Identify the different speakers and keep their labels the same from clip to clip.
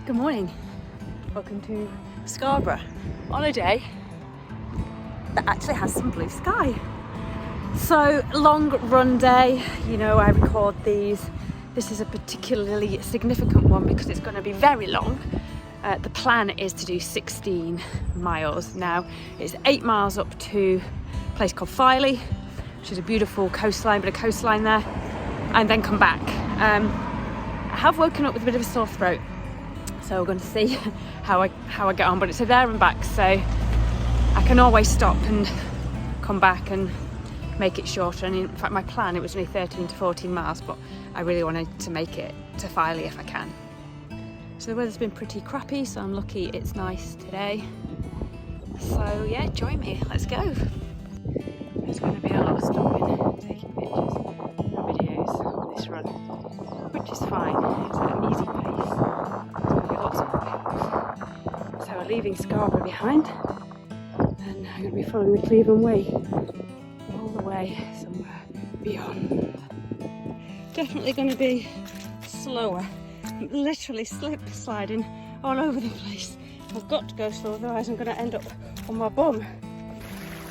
Speaker 1: Good morning, welcome to Scarborough on a day that actually has some blue sky. So, long run day, you know, I record these. This is a particularly significant one because it's going to be very long. The plan is to do 16 miles. Now, it's 8 miles up to a place called Filey, which is a beautiful coastline, bit of coastline there, and then come back. I have woken up with a bit of a sore throat, so we're going to see how I get on, but it's a there and back, so I can always stop and come back and make it shorter. And in fact, my plan, it was only 13 to 14 miles, but I really wanted to make it to Filey if I can. So the weather's been pretty crappy, so I'm lucky it's nice today. So yeah, join me, let's go. There's going to be a lot of stopping, taking pictures and videos on this run, which is fine. It's at an easy pace. There's going to be lots of hills. So we're leaving Scarborough behind, and I'm going to be following the Cleveland Way all the way somewhere beyond. Definitely going to be slower. I'm literally slip sliding all over the place. I've got to go slow, otherwise I'm going to end up on my bum.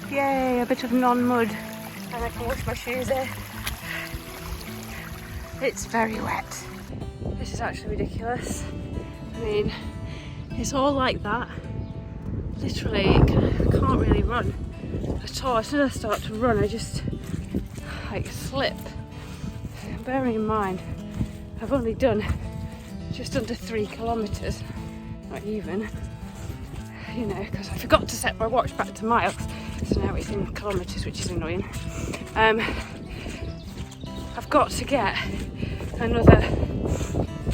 Speaker 1: Yay, a bit of non-mud, and I can wash my shoes there. It's very wet. This is actually ridiculous. I mean, it's all like that. Literally, I can't really run at all. As soon as I start to run, I just like slip. Bearing in mind, I've only done just under 3 kilometres, not even, you know, because I forgot to set my watch back to miles, so now it's in kilometres, which is annoying. I've got to get another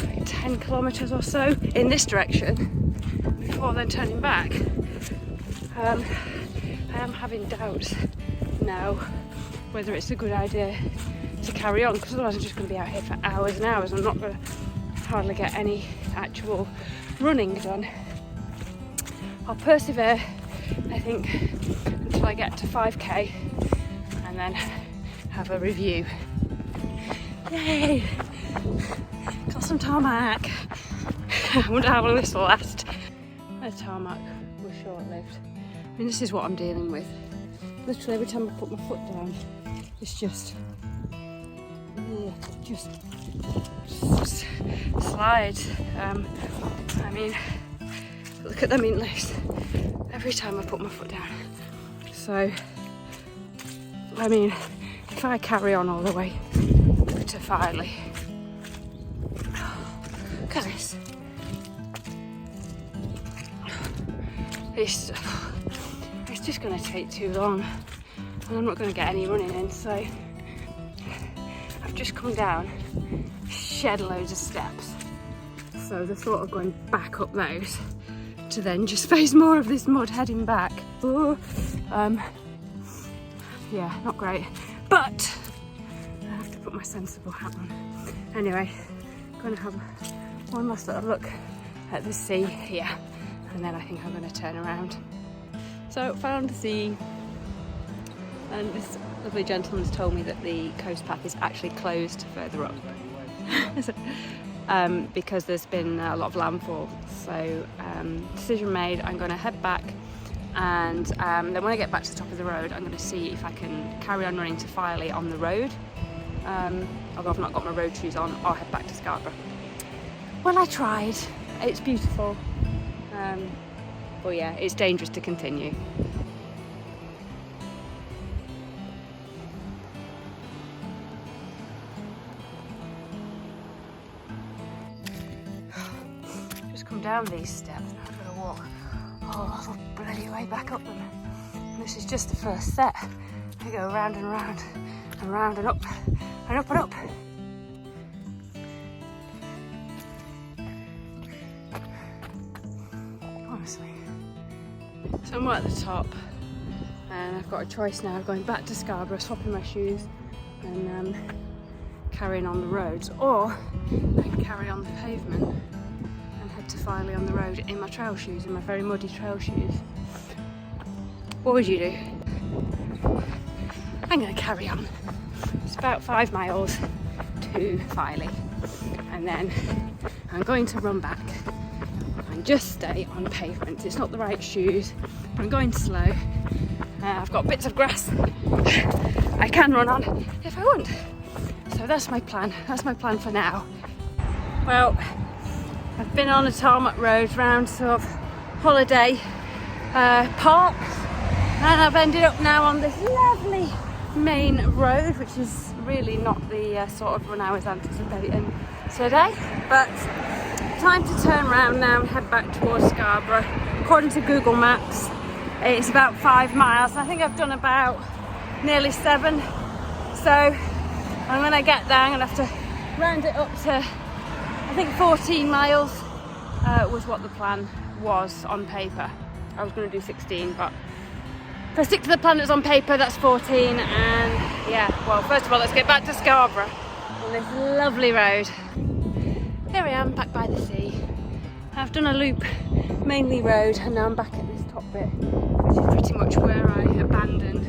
Speaker 1: like 10 kilometres or so in this direction before then turning back. I am having doubts now whether it's a good idea to carry on, because otherwise I'm just going to be out here for hours and hours. I'm not going to hardly get any actual running done. I'll persevere, I think, until I get to 5k and then have a review. Yay! Got some tarmac. I wonder how long this will last. The tarmac was short-lived. I mean, this is what I'm dealing with. Literally every time I put my foot down, it's just slides. I mean, look at them in loose every time I put my foot down. So, I mean, if I carry on all the way to Filey, look at this. It's just going to take too long, and I'm not going to get any running in. So I've just come down, shed loads of steps. So the thought of going back up those to then just face more of this mud heading back. Ooh, yeah, not great. But I have to put my sensible hat on. Anyway, I'm going to have one last little look at the sea here, and then I think I'm going to turn around. So found the sea, and this lovely gentleman's told me that the coast path is actually closed further up. Because there's been a lot of landfall. So decision made, I'm going to head back, and then when I get back to the top of the road, I'm going to see if I can carry on running to Filey on the road, although I've not got my road shoes on, or head back to Scarborough. Well, I tried. It's beautiful, but yeah, it's dangerous to continue. Come down these steps, and I'm going to walk all the bloody way back up them. And this is just the first set. I go round and round and round and up and up and up. Honestly. So I'm at the top, and I've got a choice now of going back to Scarborough, swapping my shoes and carrying on the roads, or I can carry on the pavement to Filey on the road in my trail shoes, in my very muddy trail shoes. What would you do? I'm going to carry on. It's about 5 miles to Filey, and then I'm going to run back just stay on pavement. It's not the right shoes, but I'm going slow. I've got bits of grass I can run on if I want. So that's my plan. That's my plan for now. Well, I've been on a tarmac road round sort of holiday parks, and I've ended up now on this lovely main road, which is really not the sort of run I was anticipating today. But time to turn around now and head back towards Scarborough. According to Google Maps, it's about 5 miles. I think I've done about nearly 7. So I'm gonna get there. I'm gonna have to round it up to, I think 14 miles was what the plan was on paper. I was gonna do 16, but if I stick to the plan that's on paper, that's 14. And yeah, well, first of all, let's get back to Scarborough on this lovely road. Here I am, back by the sea. I've done a loop, mainly road, and now I'm back at this top bit, which is pretty much where I abandoned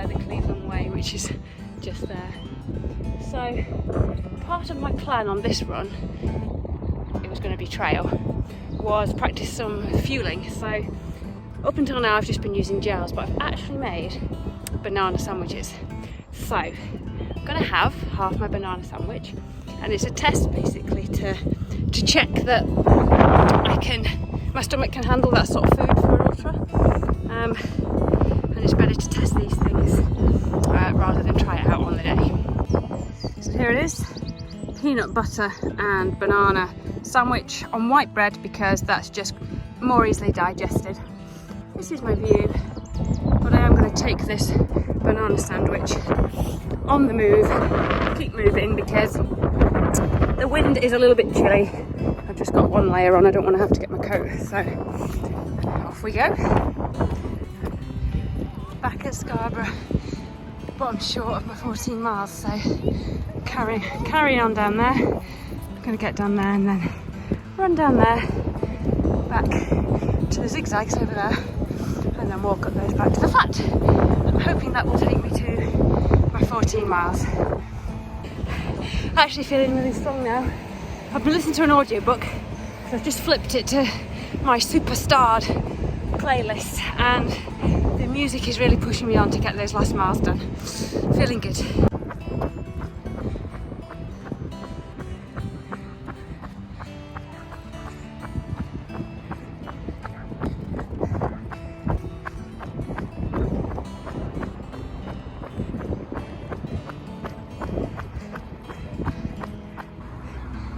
Speaker 1: the Cleveland Way, which is just there. So part of my plan on this run, it was going to be trail, was practice some fueling. So up until now I've just been using gels, but I've actually made banana sandwiches. So I'm going to have half my banana sandwich, and it's a test basically to check that my stomach can handle that sort of food for an ultra. And it's better to test these things rather than try it out on the day. So here it is, peanut butter and banana sandwich on white bread, because that's just more easily digested. This is my view, but I am going to take this banana sandwich on the move, keep moving, because the wind is a little bit chilly. I've just got one layer on, I don't want to have to get my coat, so off we go. Back at Scarborough, but I'm short of my 14 miles, so carry on down there. I'm going to get down there and then run down there, back to the zigzags over there, and then walk up those back to the flat. I'm hoping that will take me to my 14 miles. Actually feeling really strong now. I've been listening to an audiobook, so I've just flipped it to my superstarred playlist, and the music is really pushing me on to get those last miles done. Feeling good.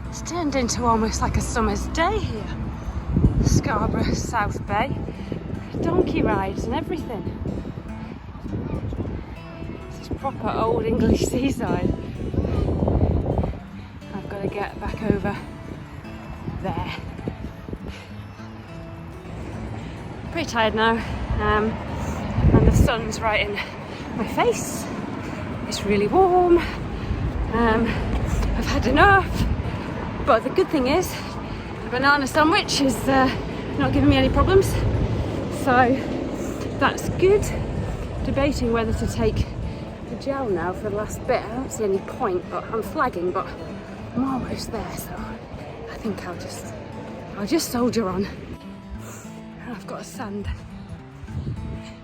Speaker 1: It's turned into almost like a summer's day here. Scarborough South Bay. Donkey rides and everything. This is proper old English seaside. I've got to get back over there. Pretty tired now, and the sun's right in my face. It's really warm. I've had enough. But the good thing is, the banana sandwich is not giving me any problems, so that's good. Debating whether to take the gel now for the last bit. I don't see any point, but I'm flagging, but I'm almost there, so I think I'll just soldier on. I've got a sand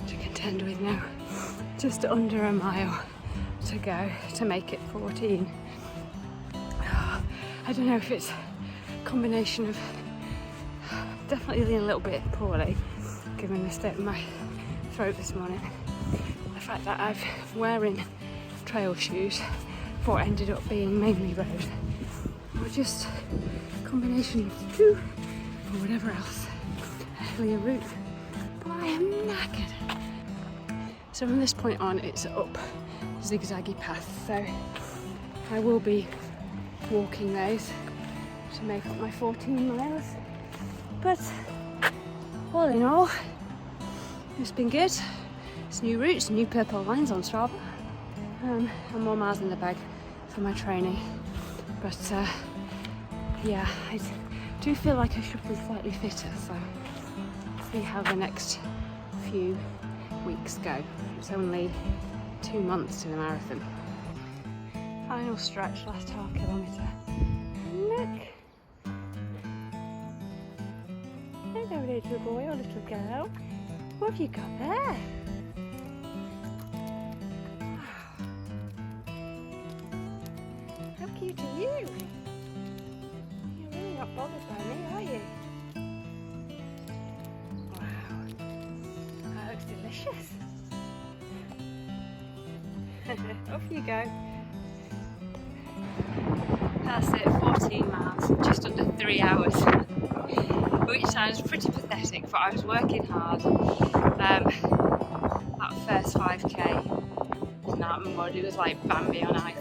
Speaker 1: to contend with now. Just under a mile to go to make it 14. I don't know if it's a combination of definitely feeling a little bit poorly given the state of my throat this morning. The fact that I'm wearing trail shoes for what ended up being mainly road, or just a combination of the two, or whatever else, a hillier route. But I am knackered. So from this point on, it's up zigzaggy path, so I will be walking those to make up my 14 miles. But all in all, it's been good. It's new routes, new purple lines on Strava, and more miles in the bag for my training. But yeah, I do feel like I should be slightly fitter, so see how the next few weeks go. It's only 2 months to the marathon. Final stretch, last half kilometre. Look! little boy or little girl? What have you got there? How cute are you? You're really not bothered by me, are you? Wow, that looks delicious. Off you go. That's it, 14 miles, just under 3 hours. Which sounds pretty pathetic, but I was working hard. That first 5k was not mud, it was like Bambi on ice.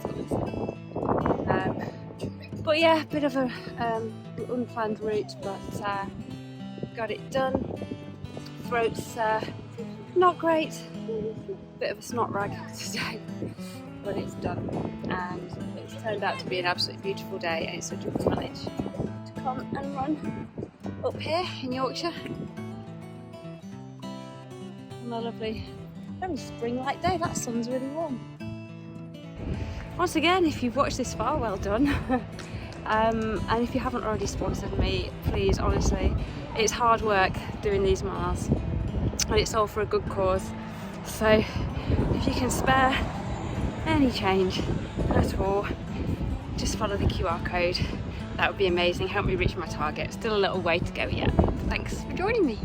Speaker 1: But yeah, a bit of a unplanned route, but got it done. Throat's not great, bit of a snot rag today, but it's done. And it's turned out to be an absolutely beautiful day, and it's such a privilege to come and run up here in Yorkshire on a lovely, very spring-like day. That sun's really warm. Once again, if you've watched this far, well done. And if you haven't already sponsored me, please, honestly, it's hard work doing these miles and it's all for a good cause. So if you can spare any change at all, just follow the QR code. That would be amazing. Help me reach my target. Still a little way to go yet. Thanks for joining me.